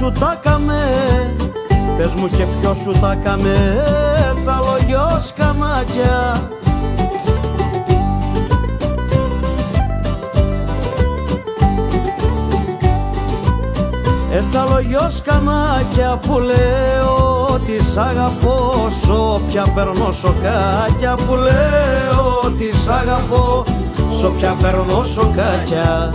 σου τα καμε, πες μου και ποιος σου τα καμε, τσαλογιός κανάκια. Τσαλογιός κανάκια που λέω ότι σ' αγαπώ, σ' όποια παίρνω σοκάκια που λέω ότι σ' αγαπώ, σ' όποια παίρνω σοκάκια.